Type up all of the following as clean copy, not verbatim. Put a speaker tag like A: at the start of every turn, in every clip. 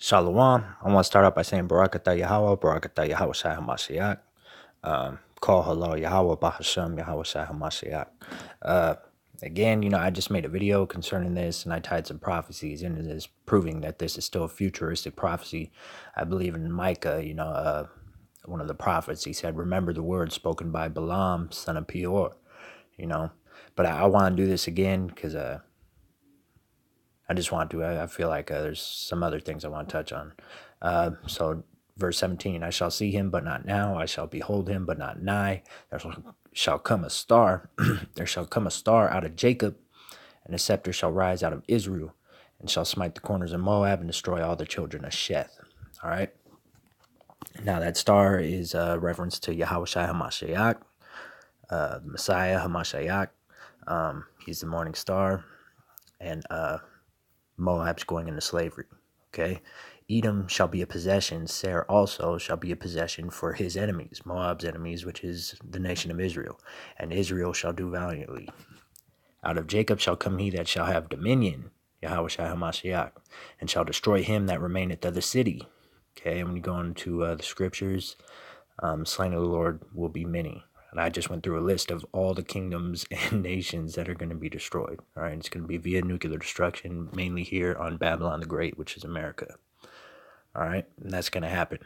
A: Shalom. I want to start out by saying Barakatah Yahweh, Barakatah Yahweh Shai HaMashiach. Call Halal Yahweh Bahasham Yahweh Shai HaMashiach. Again, I just made a video concerning this, and I tied some prophecies into this, proving that this is still a futuristic prophecy. I believe in Micah, one of the prophets, he said, remember the words spoken by Balaam, son of Peor, But I want to do this again because I just want to. I feel like there's some other things I want to touch on. So verse 17, I shall see him, but not now. I shall behold him, but not nigh. There shall come a star. There shall come a star out of Jacob, and a scepter shall rise out of Israel, and shall smite the corners of Moab and destroy all the children of Sheth. All right. Now that star is a reference to Yahweh Shai HaMashiach, the Messiah HaMashiach. He's the morning star, and Moab's going into slavery. Okay. Edom shall be a possession. Seir also shall be a possession for his enemies, Moab's enemies, which is the nation of Israel. And Israel shall do valiantly. Out of Jacob shall come he that shall have dominion, Yahweh Shai HaMashiach, and shall destroy him that remaineth of the city. Okay. And when you go into the scriptures, slain of the Lord will be many. And I just went through a list of all the kingdoms and nations that are going to be destroyed. All right. It's going to be via nuclear destruction, mainly here on Babylon the Great, which is America. All right. And that's going to happen.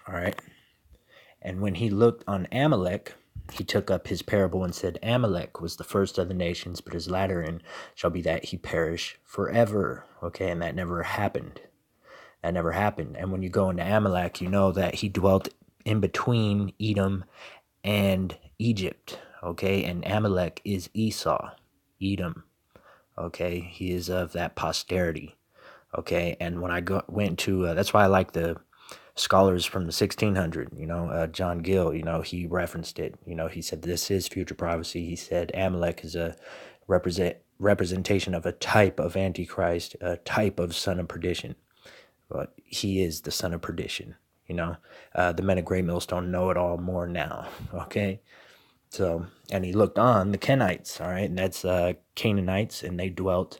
A: All right. And when he looked on Amalek, he took up his parable and said, Amalek was the first of the nations, but his latter end shall be that he perish forever. Okay. And that never happened. That never happened. And when you go into Amalek, you know that he dwelt in between Edom and Egypt, okay? And Amalek is Esau, Edom, okay? He is of that posterity, okay? And when I went to, that's why I like the scholars from the 1600, John Gill, he referenced it. He said this is future prophecy. He said Amalek is a representation of a type of Antichrist, a type of son of perdition. But he is the son of perdition, the men of Great Millstone know it all more now, okay? So, and he looked on the Kenites, all right? And that's Canaanites, and they dwelt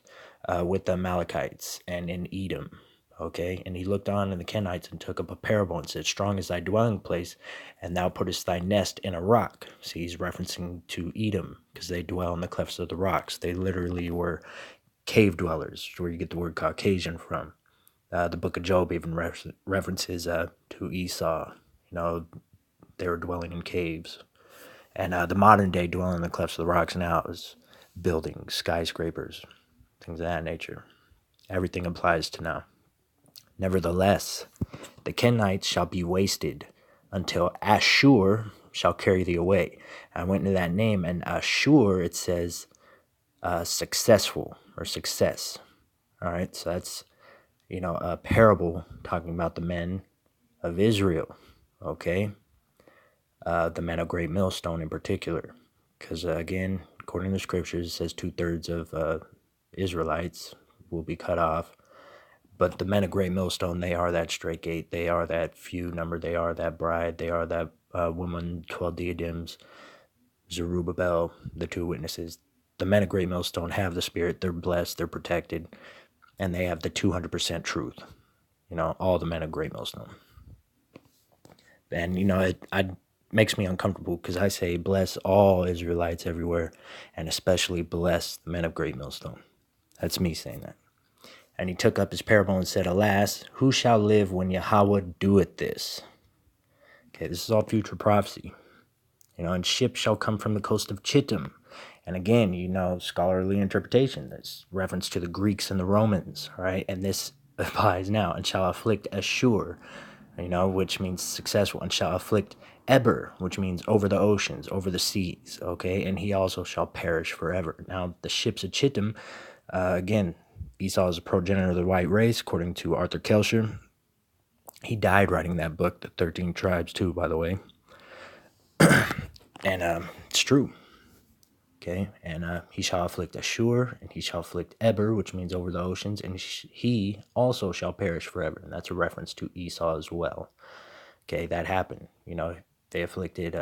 A: with the Amalekites and in Edom, okay? And he looked on in the Kenites and took up a parable and said, strong is thy dwelling place, and thou puttest thy nest in a rock. See, he's referencing to Edom, because they dwell in the clefts of the rocks. They literally were cave dwellers, where you get the word Caucasian from. The book of Job even references to Esau. They were dwelling in caves. And the modern day dwelling in the clefts of the rocks now is building skyscrapers, things of that nature. Everything applies to now. Nevertheless, the Kenites shall be wasted until Ashur shall carry thee away. I went into that name, and Ashur, it says successful or success. All right, so that's a parable talking about the men of Israel, okay? The men of Great Millstone in particular. Because, again, according to the scriptures, it says 2/3 of Israelites will be cut off. But the men of Great Millstone, they are that straight gate. They are that few number. They are that bride. They are that woman, 12 diadems, Zerubbabel, the two witnesses. The men of Great Millstone have the Spirit. They're blessed. They're protected. And they have the 200% truth. All the men of Great Millstone. And, it makes me uncomfortable because I say bless all Israelites everywhere, and especially bless the men of Great Millstone. That's me saying that. And he took up his parable and said, alas, who shall live when Yahweh doeth this? Okay, this is all future prophecy. And ships shall come from the coast of Chittim. And again, scholarly interpretation. That's reference to the Greeks and the Romans, right? And this applies now. And shall afflict Ashur, which means successful. And shall afflict Eber, which means over the oceans, over the seas, okay? And he also shall perish forever. Now, the ships of Chittim, again, Esau is a progenitor of the white race, according to Arthur Kelcher. He died writing that book, The 13 Tribes, too, by the way. And it's true. Okay, and he shall afflict Ashur, and he shall afflict Eber, which means over the oceans, and he also shall perish forever. And that's a reference to Esau as well. Okay, that happened. They afflicted,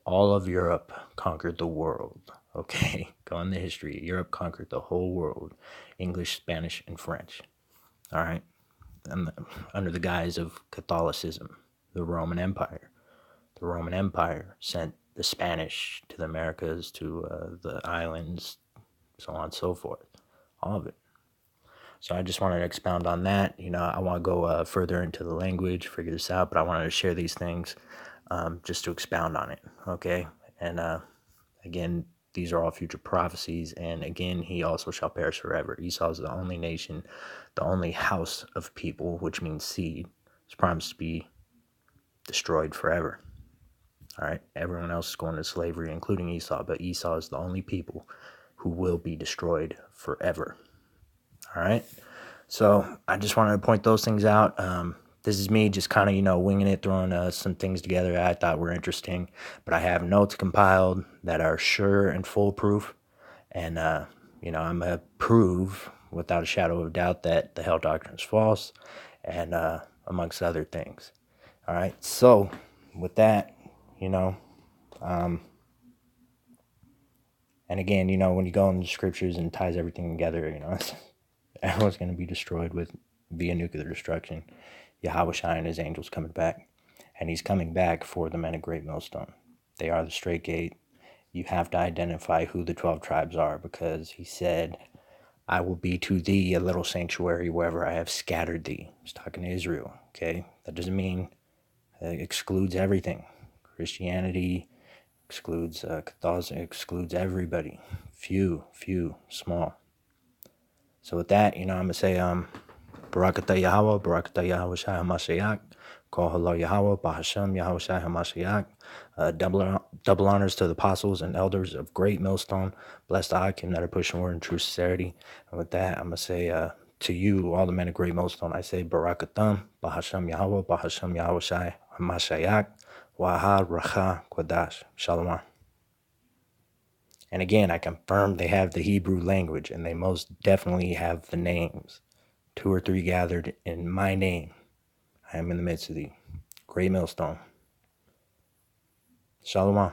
A: all of Europe conquered the world. Okay, go in the history. Europe conquered the whole world, English, Spanish, and French. all right, and under the guise of Catholicism, the Roman Empire. The Roman Empire sent the Spanish to the Americas, to the islands, so on and so forth, all of it. So I just wanted to expound on that. I want to go further into the language, figure this out, but I wanted to share these things just to expound on it, okay? And again, these are all future prophecies. And again, he also shall perish forever. Esau is the only nation, the only house of people, which means seed, is promised to be destroyed forever. All right, everyone else is going to slavery, including Esau, but Esau is the only people who will be destroyed forever. All right, so I just wanted to point those things out. This is me just kind of, winging it, throwing some things together that I thought were interesting, but I have notes compiled that are sure and foolproof, and I'm gonna prove without a shadow of doubt that the hell doctrine is false, and amongst other things. All right, so with that, and again, when you go into the scriptures and ties everything together, everyone's going to be destroyed via nuclear destruction. Yahweh Shai and his angels coming back. And he's coming back for the men of Great Millstone. They are the straight gate. You have to identify who the 12 tribes are, because he said, I will be to thee a little sanctuary wherever I have scattered thee. He's talking to Israel, okay? That doesn't mean it excludes everything. Christianity excludes Catholicism, excludes everybody. Few, small. So with that, I'm going to say, Barakatah Yahweh, Barakatah Yahweh Shai HaMashiach, Kol Halo Yahweh, Bahashem Yahweh Shai HaMashiach. Double honors to the apostles and elders of Great Millstone. Bless the Akim that are pushing word in true sincerity. And with that, I'm going to say, to you, all the men of Great Millstone, I say, Barakatam, Bahashem Yahweh, Bahashem Yahweh Shai HaMashiach, Waha Racha Kwadash. Shalom. And again, I confirm they have the Hebrew language, and they most definitely have the names. 2 or 3 gathered in my name, I am in the midst of thee. Great Millstone. Shalom.